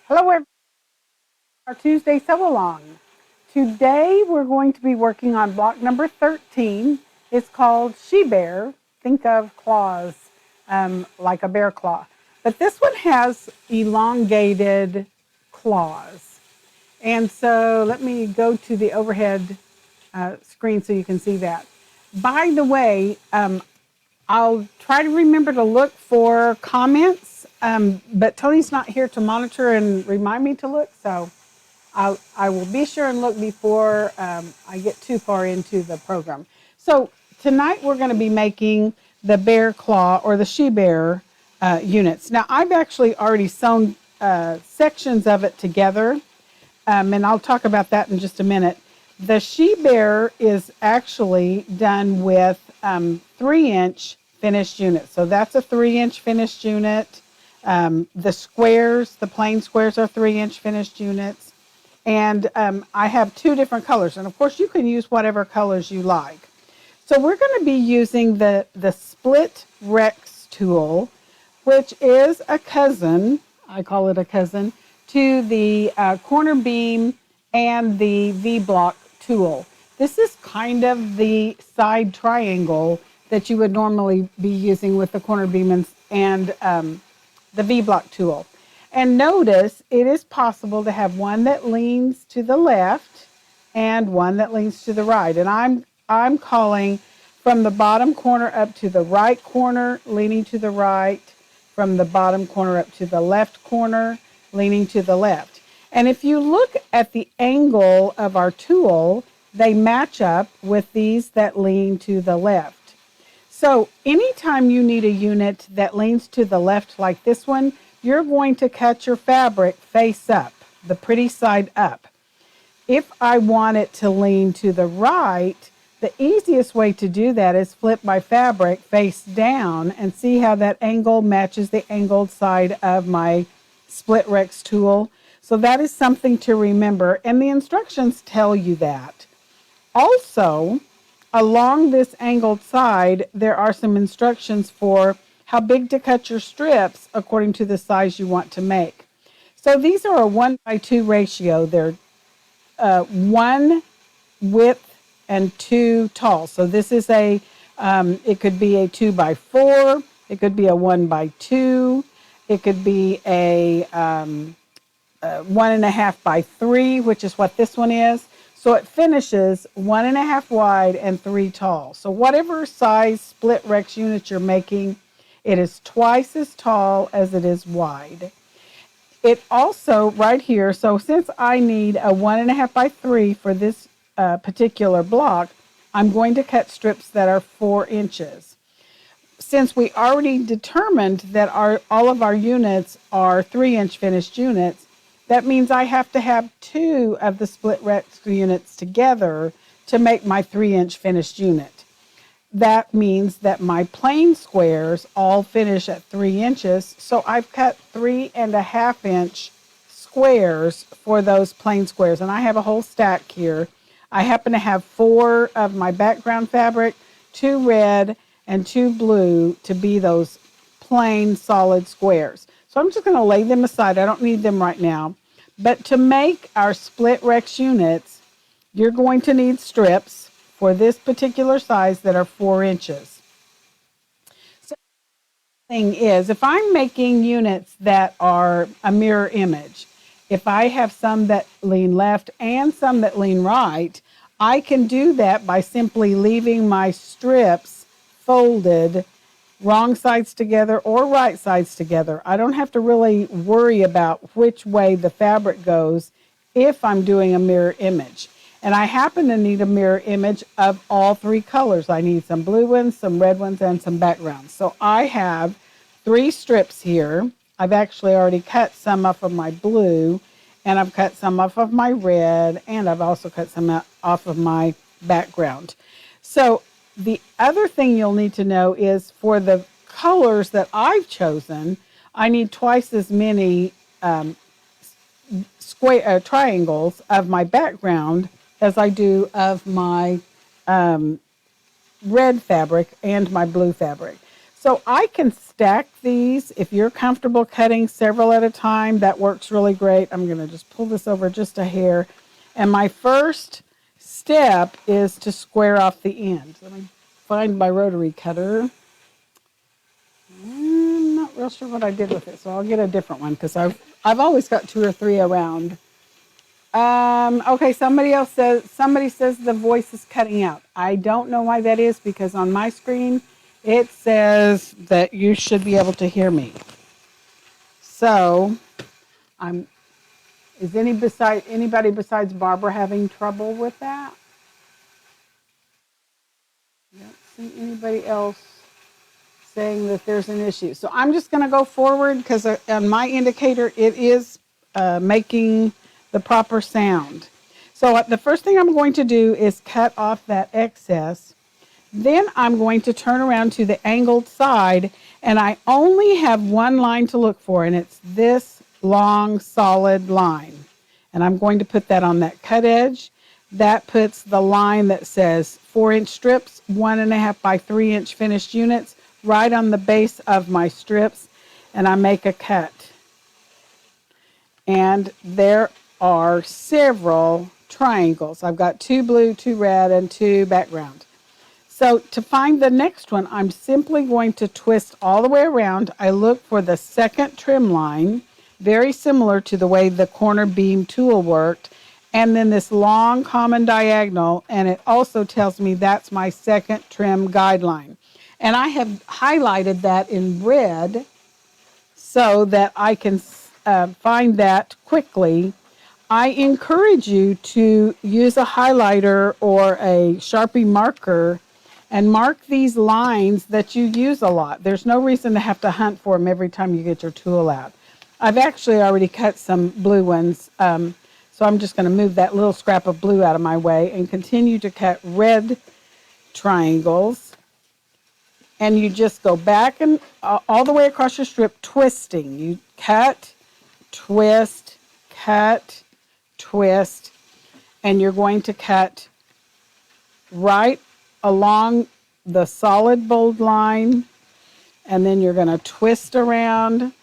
Hello, everyone. Our Tuesday sew along. Today we're going to be working on block number 13. It's called She Bear. Think of claws, like a bear claw. But this one has elongated claws. And so let me go to the overhead screen so you can see that. By the way, I'll try to remember to look for comments, but Tony's not here to monitor and remind me to look, so I will be sure and look before I get too far into the program. So tonight we're going to be making the bear claw or the she bear units. Now I've actually already sewn sections of it together, and I'll talk about that in just a minute. The she bear is actually done with 3-inch finished units. So that's a 3-inch finished unit. The squares, the plain squares are 3-inch finished units. And I have 2 different colors. And of course you can use whatever colors you like. So we're going to be using the split Rects tool, which is a cousin, I call it a cousin, to the corner beam and the V-block tool. This is kind of the side triangle that you would normally be using with the corner beam and the V-block tool. And notice it is possible to have one that leans to the left and one that leans to the right. And I'm calling from the bottom corner up to the right corner, leaning to the right, from the bottom corner up to the left corner, leaning to the left. And if you look at the angle of our tool, they match up with these that lean to the left. So anytime you need a unit that leans to the left like this one, you're going to cut your fabric face up, the pretty side up. If I want it to lean to the right, the easiest way to do that is flip my fabric face down and see how that angle matches the angled side of my split Rects tool. So that is something to remember, and the instructions tell you that. Also, along this angled side, there are some instructions for how big to cut your strips according to the size you want to make. So these are a 1:2 ratio. They're 1 width and 2 tall. So this is it could be a 2x4. It could be a 1x2. It could be a 1.5x3, which is what this one is. So it finishes 1.5 wide and 3 tall. So whatever size split Rects unit you're making, it is twice as tall as it is wide. It also, right here, so since I need a 1.5x3 for this particular block, I'm going to cut strips that are 4 inches. Since we already determined that all of our units are 3-inch finished units, that means I have to have 2 of the split Rects units together to make my 3-inch finished unit. That means that my plain squares all finish at 3 inches, so I've cut 3.5-inch squares for those plain squares, and I have a whole stack here. I happen to have 4 of my background fabric, 2 red and 2 blue to be those plain solid squares. So I'm just going to lay them aside. I don't need them right now. But to make our split Rects units, you're going to need strips for this particular size that are 4 inches. So the thing is, if I'm making units that are a mirror image, if I have some that lean left and some that lean right, I can do that by simply leaving my strips folded wrong sides together or right sides together. I don't have to really worry about which way the fabric goes if I'm doing a mirror image. And I happen to need a mirror image of all 3 colors. I need some blue ones, some red ones, and some backgrounds. So I have 3 strips here. I've actually already cut some off of my blue, and I've cut some off of my red, and I've also cut some off of my background. So the other thing you'll need to know is for the colors that I've chosen, I need twice as many triangles of my background as I do of my red fabric and my blue fabric. So I can stack these. If you're comfortable cutting several at a time, that works really great. I'm going to just pull this over just a hair. And my first step is to square off the ends. Let me find my rotary cutter. I'm not real sure what I did with it, so I'll get a different one because I've always got 2 or 3 around. Okay, somebody says the voice is cutting out. I don't know why that is because on my screen it says that you should be able to hear me. So, is anybody besides Barbara having trouble with that? I don't see anybody else saying that there's an issue. So I'm just going to go forward because on my indicator it is making the proper sound. So the first thing I'm going to do is cut off that excess. Then I'm going to turn around to the angled side, and I only have one line to look for, and it's this long solid line. And I'm going to put that on that cut edge. That puts the line that says 4-inch strips, 1.5 by 3-inch finished units, right on the base of my strips, and I make a cut. And there are several triangles. I've got 2 blue, 2 red, and 2 background. So to find the next one, I'm simply going to twist all the way around. I look for the second trim line, very similar to the way the corner beam tool worked, and then this long common diagonal, and it also tells me that's my second trim guideline. And I have highlighted that in red so that I can find that quickly. I encourage you to use a highlighter or a Sharpie marker and mark these lines that you use a lot. There's no reason to have to hunt for them every time you get your tool out. I've actually already cut some blue ones, so I'm just going to move that little scrap of blue out of my way and continue to cut red triangles. And you just go back and all the way across your strip, twisting. You cut, twist, cut, twist, and you're going to cut right along the solid bold line, and then you're going to twist around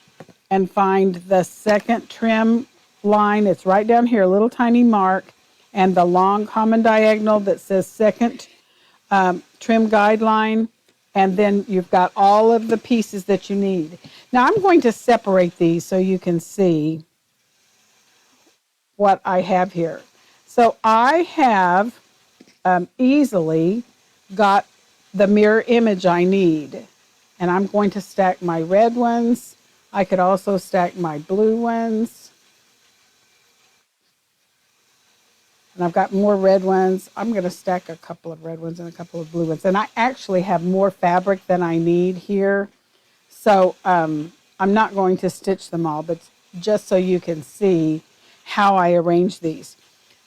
and find the second trim line. It's right down here, a little tiny mark, and the long common diagonal that says second trim guideline, and then you've got all of the pieces that you need. Now I'm going to separate these so you can see what I have here. So I have easily got the mirror image I need. And I'm going to stack my red ones. I could also stack my blue ones. And I've got more red ones. I'm going to stack a couple of red ones and a couple of blue ones. And I actually have more fabric than I need here. So I'm not going to stitch them all, but just so you can see how I arrange these.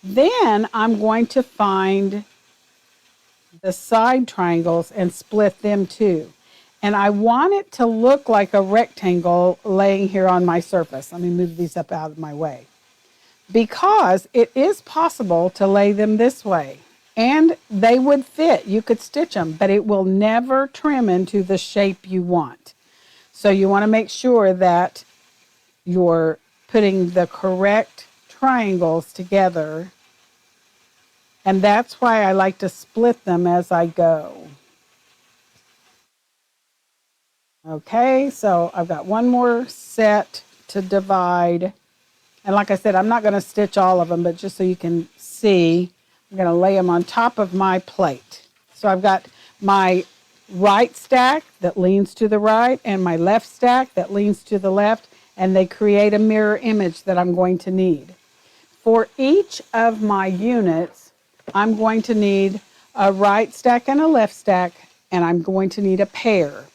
Then I'm going to find the side triangles and split them too. And I want it to look like a rectangle laying here on my surface. Let me move these up out of my way. Because it is possible to lay them this way. And they would fit. You could stitch them, but it will never trim into the shape you want. So you want to make sure that you're putting the correct triangles together. And that's why I like to split them as I go. Okay, so I've got one more set to divide. And like I said, I'm not going to stitch all of them, but just so you can see, I'm going to lay them on top of my plate. So I've got my right stack that leans to the right and my left stack that leans to the left, and they create a mirror image that I'm going to need. For each of my units, I'm going to need a right stack and a left stack, and I'm going to need a pair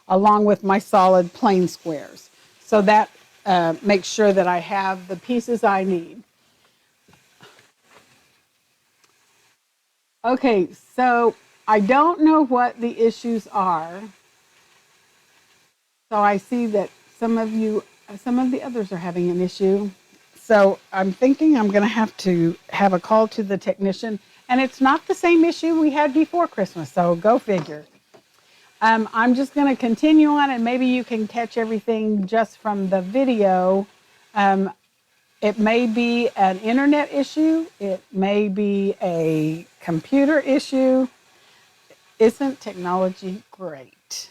along with my solid plain squares. So that makes sure that I have the pieces I need. Okay, so I don't know what the issues are. So I see that some of the others are having an issue. So I'm thinking I'm going to have a call to the technician, and it's not the same issue we had before Christmas, so go figure. I'm just going to continue on, and maybe you can catch everything just from the video. It may be an internet issue. It may be a computer issue. Isn't technology great?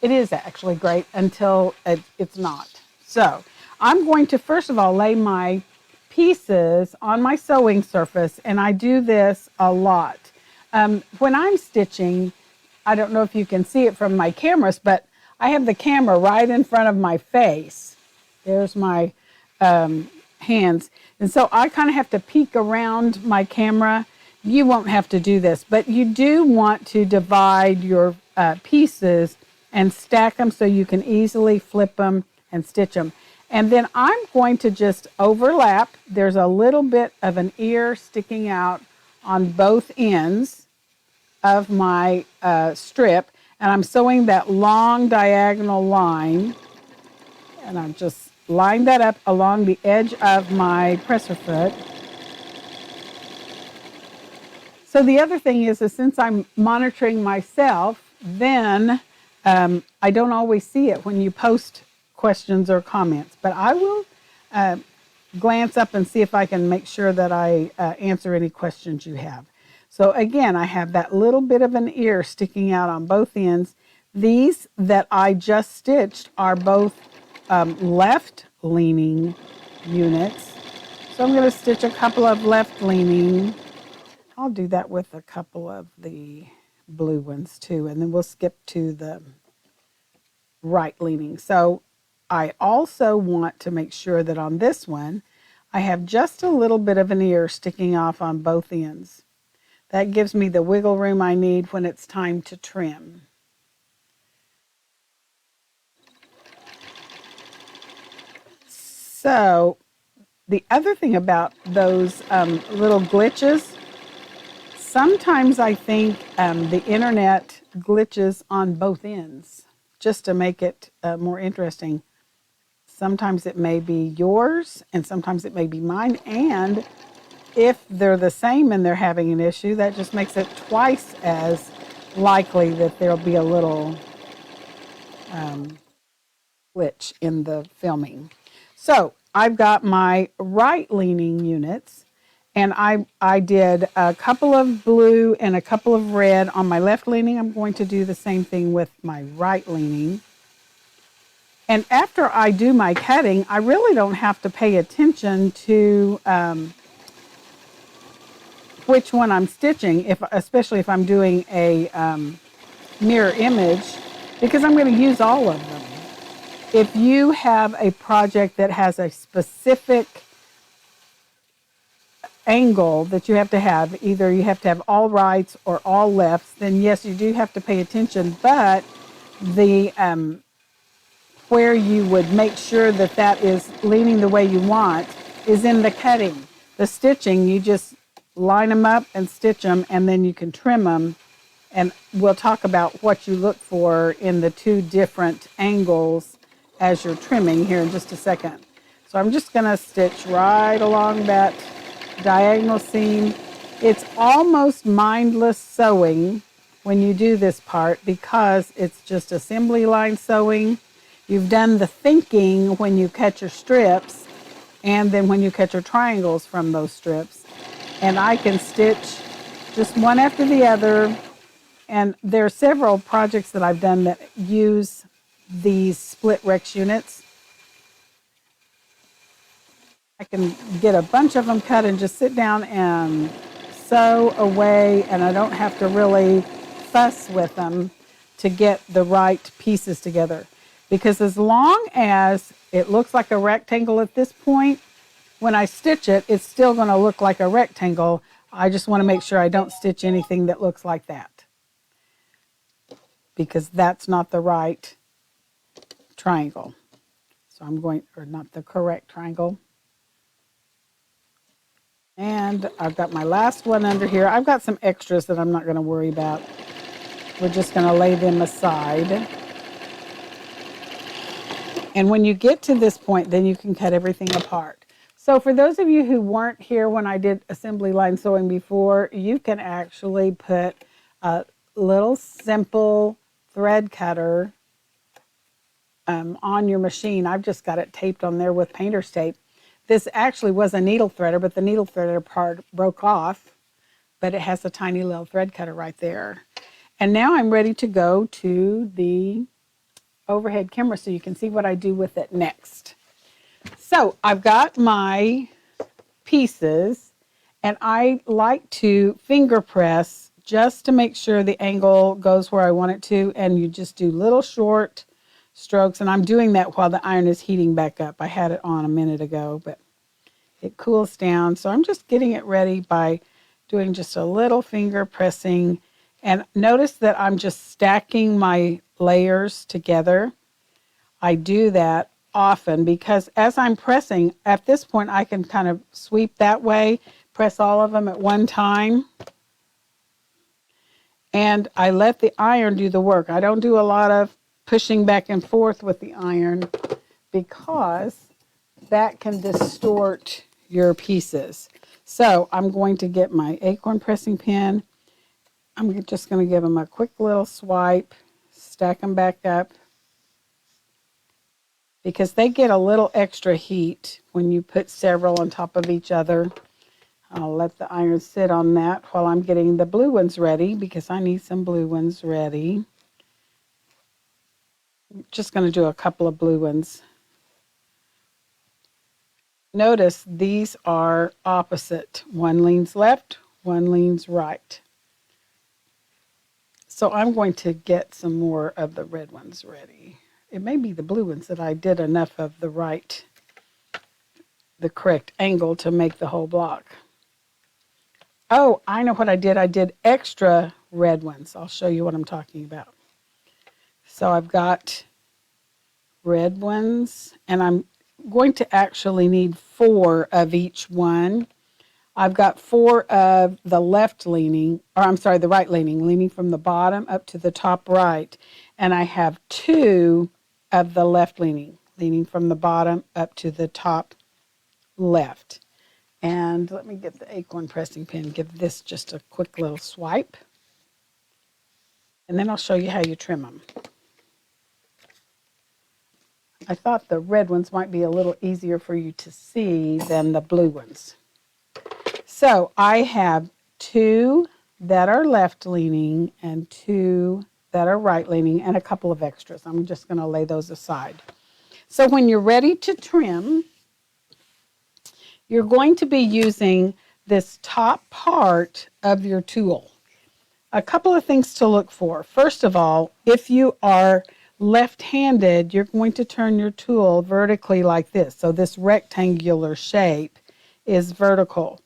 It is actually great until it's not. So I'm going to first of all lay my pieces on my sewing surface, and I do this a lot. When I'm stitching, I don't know if you can see it from my cameras, but I have the camera right in front of my face. There's my hands. And so I kind of have to peek around my camera. You won't have to do this, but you do want to divide your pieces and stack them so you can easily flip them and stitch them. And then I'm going to just overlap. There's a little bit of an ear sticking out on both ends of my strip, and I'm sewing that long diagonal line, and I'm just line that up along the edge of my presser foot. So the other thing is since I'm monitoring myself, then I don't always see it when you post questions or comments, but I will glance up and see if I can make sure that I answer any questions you have. So again, I have that little bit of an ear sticking out on both ends. These that I just stitched are both left leaning units. So I'm going to stitch a couple of left leaning. I'll do that with a couple of the blue ones too, and then we'll skip to the right leaning. So I also want to make sure that on this one, I have just a little bit of an ear sticking off on both ends. That gives me the wiggle room I need when it's time to trim. So the other thing about those little glitches, sometimes I think the internet glitches on both ends just to make it more interesting. Sometimes it may be yours and sometimes it may be mine, and if they're the same and they're having an issue, that just makes it twice as likely that there'll be a little glitch in the filming. So I've got my right leaning units, and I did a couple of blue and a couple of red on my left leaning. I'm going to do the same thing with my right leaning. And after I do my cutting, I really don't have to pay attention to which one I'm stitching, especially if I'm doing a mirror image, because I'm going to use all of them. If you have a project that has a specific angle that you have to have, either you have to have all rights or all lefts, then yes, you do have to pay attention, but the where you would make sure that that is leaning the way you want is in the cutting. The stitching, you just line them up and stitch them, and then you can trim them. And we'll talk about what you look for in the two different angles as you're trimming here in just a second. So I'm just going to stitch right along that diagonal seam. It's almost mindless sewing when you do this part because it's just assembly line sewing. You've done the thinking when you cut your strips and then when you cut your triangles from those strips. And I can stitch just one after the other. And there are several projects that I've done that use these split Rects units. I can get a bunch of them cut and just sit down and sew away, and I don't have to really fuss with them to get the right pieces together. Because as long as it looks like a rectangle at this point, when I stitch it, it's still going to look like a rectangle. I just want to make sure I don't stitch anything that looks like that, because that's not the right triangle. So I'm going, or not the correct triangle. And I've got my last one under here. I've got some extras that I'm not going to worry about. We're just going to lay them aside. And when you get to this point, then you can cut everything apart. So for those of you who weren't here when I did assembly line sewing before, you can actually put a little simple thread cutter on your machine. I've just got it taped on there with painter's tape. This actually was a needle threader, but the needle threader part broke off, but it has a tiny little thread cutter right there. And now I'm ready to go to the overhead camera so you can see what I do with it next. So I've got my pieces, and I like to finger press just to make sure the angle goes where I want it to, and you just do little short strokes, and I'm doing that while the iron is heating back up. I had it on a minute ago, but it cools down, so I'm just getting it ready by doing just a little finger pressing. And notice that I'm just stacking my layers together. I do that often because as I'm pressing, at this point I can kind of sweep that way, press all of them at one time, and I let the iron do the work. I don't do a lot of pushing back and forth with the iron because that can distort your pieces. So I'm going to get my acorn pressing pen. I'm just going to give them a quick little swipe, stack them back up, because they get a little extra heat when you put several on top of each other. I'll let the iron sit on that while I'm getting the blue ones ready, because I need some blue ones ready. I'm just going to do a couple of blue ones. Notice these are opposite. One leans left, one leans right. So I'm going to get some more of the red ones ready. It may be the blue ones that I did enough of the correct angle to make the whole block. Oh, I know what I did. I did extra red ones. I'll show you what I'm talking about. So I've got red ones, and I'm going to actually need 4 of each one. I've got 4 of the left leaning, or I'm sorry, the right leaning, leaning from the bottom up to the top right. And I have 2 of the left leaning, leaning from the bottom up to the top left. And let me get the acorn pressing pen, give this just a quick little swipe. And then I'll show you how you trim them. I thought the red ones might be a little easier for you to see than the blue ones. So I have 2 that are left leaning and 2 that are right leaning and a couple of extras. I'm just going to lay those aside. So when you're ready to trim, you're going to be using this top part of your tool. A couple of things to look for. First of all, if you are left-handed, you're going to turn your tool vertically like this. So this rectangular shape is vertical.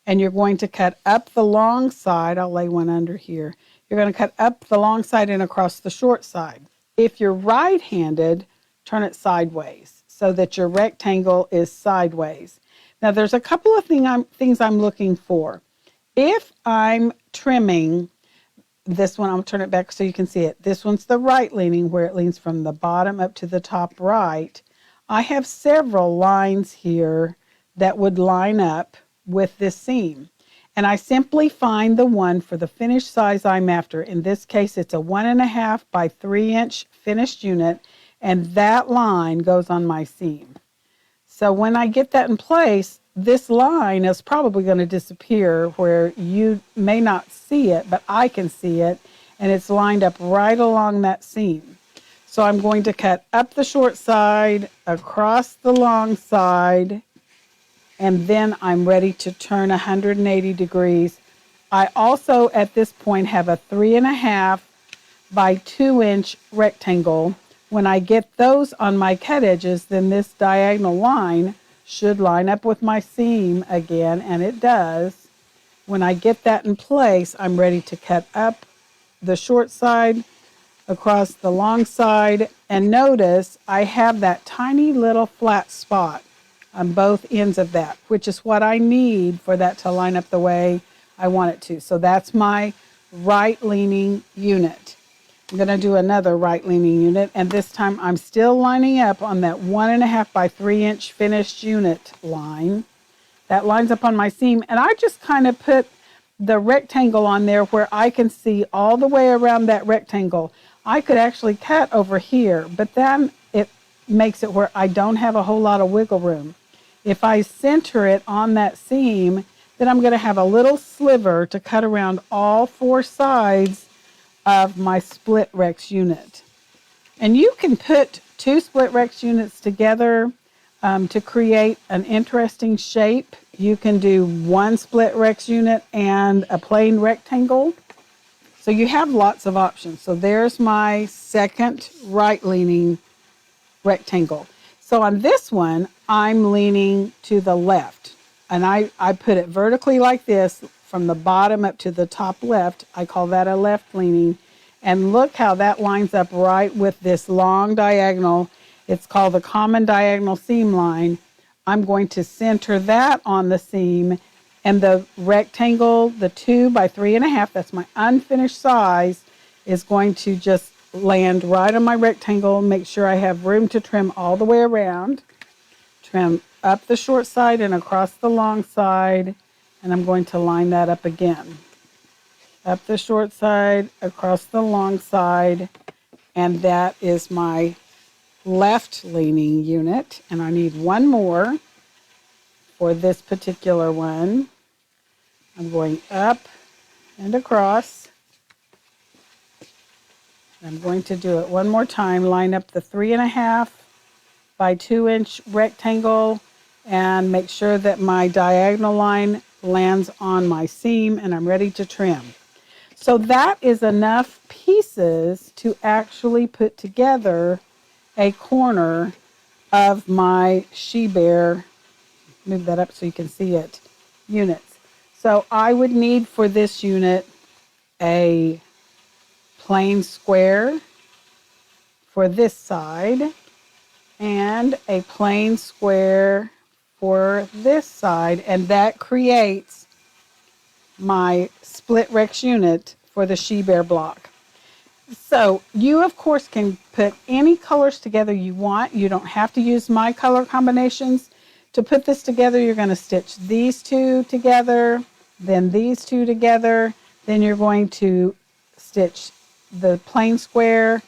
And you're going to cut up the long side. I'll lay one under here. You're going to cut up the long side and across the short side. If you're right-handed, turn it sideways so that your rectangle is sideways. Now there's a couple of things I'm looking for. If I'm trimming this one, I'll turn it back so you can see it. This one's the right leaning, where it leans from the bottom up to the top right. I have several lines here that would line up with this seam. And I simply find the one for the finished size I'm after. In this case, it's a 1.5 by 3 inch finished unit, and that line goes on my seam. So when I get that in place, this line is probably going to disappear where you may not see it, but I can see it, and it's lined up right along that seam. So I'm going to cut up the short side, across the long side, and then I'm ready to turn 180 degrees. I also, at this point, have a 3.5 by 2 inch rectangle. When I get those on my cut edges, then this diagonal line should line up with my seam again, and it does. When I get that in place, I'm ready to cut up the short side, across the long side, and notice I have that tiny little flat spot on both ends of that, which is what I need for that to line up the way I want it to. So that's my right leaning unit. I'm going to do another right leaning unit, and this time I'm still lining up on that 1.5 by 3 inch finished unit line. That lines up on my seam, and I just kind of put the rectangle on there where I can see all the way around that rectangle. I could actually cut over here, but then it makes it where I don't have a whole lot of wiggle room. If I center it on that seam, then I'm going to have a little sliver to cut around all four sides of my split Rex unit. And you can put two split Rex units together to create an interesting shape. You can do one split Rex unit and a plain rectangle. So you have lots of options. So there's my second right-leaning rectangle. So on this one, I'm leaning to the left. And I put it vertically like this from the bottom up to the top left. I call that a left leaning. And look how that lines up right with this long diagonal. It's called the common diagonal seam line. I'm going to center that on the seam, and the rectangle, the 2 by 3.5, that's my unfinished size, is going to just land right on my rectangle. Make sure I have room to trim all the way around. Trim up the short side and across the long side, and I'm going to line that up again. Up the short side, across the long side, and that is my left leaning unit. And I need one more for this particular one. I'm going up and across. I'm going to do it one more time. Line up the 3.5 by 2-inch rectangle and make sure that my diagonal line lands on my seam, and I'm ready to trim. So that is enough pieces to actually put together a corner of my She Bear, move that up so you can see it, units. So I would need for this unit a plain square for this side and a plain square for this side, and that creates my split Rex unit for the She Bear block. So you, of course, can put any colors together you want. You don't have to use my color combinations. To put this together, you're going to stitch these two together, then these two together. Then you're going to stitch the plain square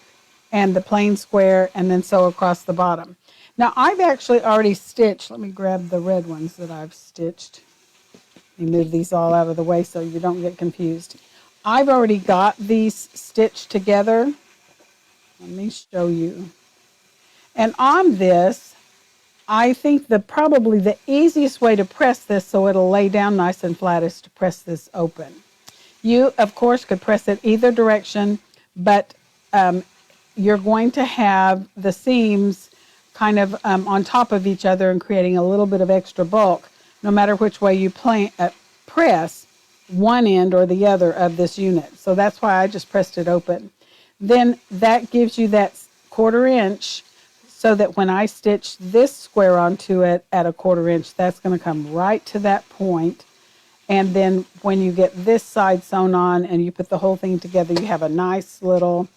and the plain square, and then sew across the bottom. Now, I've actually already stitched. Let me grab the red ones that I've stitched. Let me move these all out of the way so you don't get confused. I've already got these stitched together. Let me show you. And on this, I think probably the easiest way to press this so it'll lay down nice and flat is to press this open. You, of course, could press it either direction, but you're going to have the seams kind of on top of each other and creating a little bit of extra bulk, no matter which way you press one end or the other of this unit. So that's why I just pressed it open. Then that gives you that 1/4 inch, so that when I stitch this square onto it at a 1/4 inch, that's going to come right to that point. And then when you get this side sewn on and you put the whole thing together, you have a nice little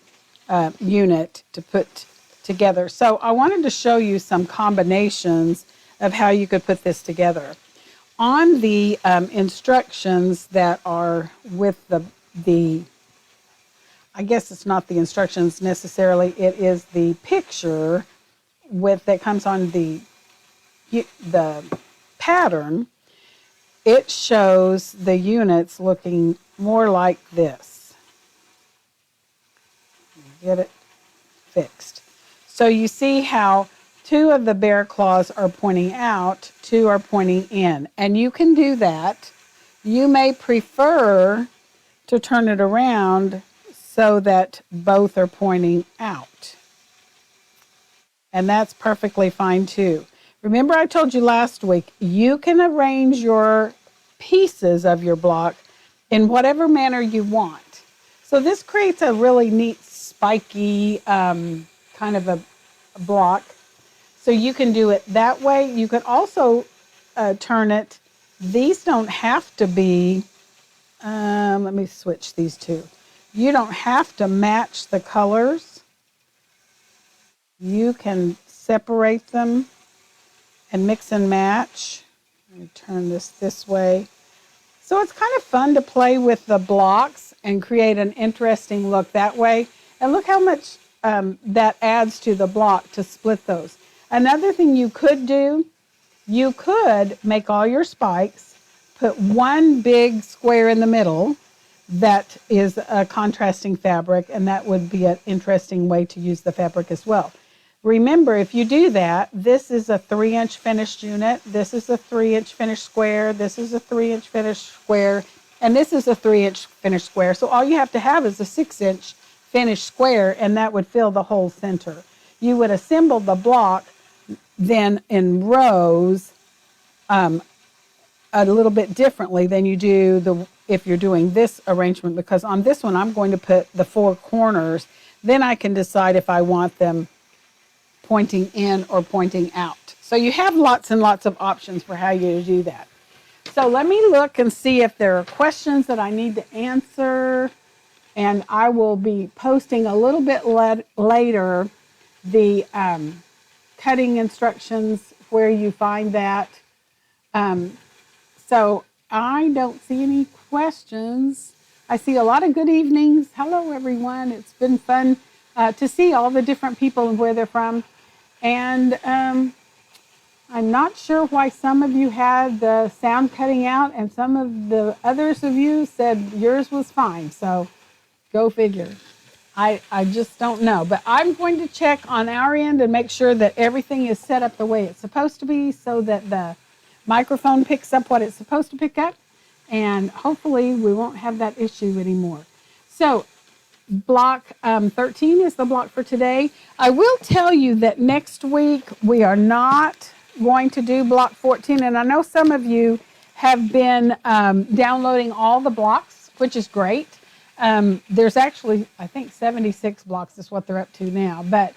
unit to put together. So I wanted to show you some combinations of how you could put this together. On the instructions that are with the, I guess it's not the instructions necessarily, it is the picture that comes on the pattern. It shows the units looking more like this. Get it fixed. So you see how 2 of the bear claws are pointing out, 2 are pointing in. And you can do that. You may prefer to turn it around so that both are pointing out. And that's perfectly fine too. Remember, I told you last week, you can arrange your pieces of your block in whatever manner you want. So this creates a really neat spiky kind of a block. So you can do it that way. You could also turn it. These don't have to be, let me switch these two. You don't have to match the colors. You can separate them and mix and match. Let me turn this way. So it's kind of fun to play with the blocks and create an interesting look that way. And look how much that adds to the block to split those. Another thing you could do, you could make all your spikes, put one big square in the middle that is a contrasting fabric, and that would be an interesting way to use the fabric as well. Remember, if you do that, this is a 3-inch finished unit, this is a 3-inch finished square, this is a 3-inch finished square, and this is a 3-inch finished square. So all you have to have is a 6-inch finished square, and that would fill the whole center. You would assemble the block then in rows a little bit differently than you do if you're doing this arrangement, because on this one I'm going to put the 4 corners. Then I can decide if I want them pointing in or pointing out. So you have lots and lots of options for how you do that. So let me look and see if there are questions that I need to answer. And I will be posting a little bit later the cutting instructions where you find that. So I don't see any questions. I see a lot of good evenings. Hello, everyone. It's been fun to see all the different people and where they're from. And I'm not sure why some of you had the sound cutting out and some of the others of you said yours was fine. So go figure. I just don't know. But I'm going to check on our end and make sure that everything is set up the way it's supposed to be so that the microphone picks up what it's supposed to pick up. And hopefully we won't have that issue anymore. So block 13 is the block for today. I will tell you that next week we are not going to do block 14. And I know some of you have been downloading all the blocks, which is great. There's actually, I think 76 blocks is what they're up to now. But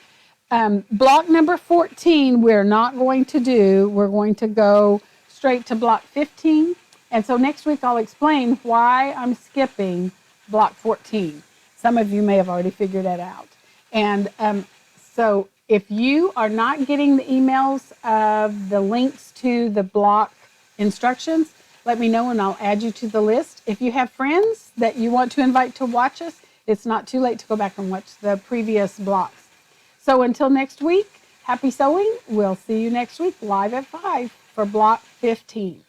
block number 14 we're not going to do. We're going to go straight to block 15. And so next week I'll explain why I'm skipping block 14. Some of you may have already figured that out. And so if you are not getting the emails of the links to the block instructions, let me know and I'll add you to the list. If you have friends that you want to invite to watch us, it's not too late to go back and watch the previous blocks. So until next week, happy sewing. We'll see you next week live at 5 for block 15.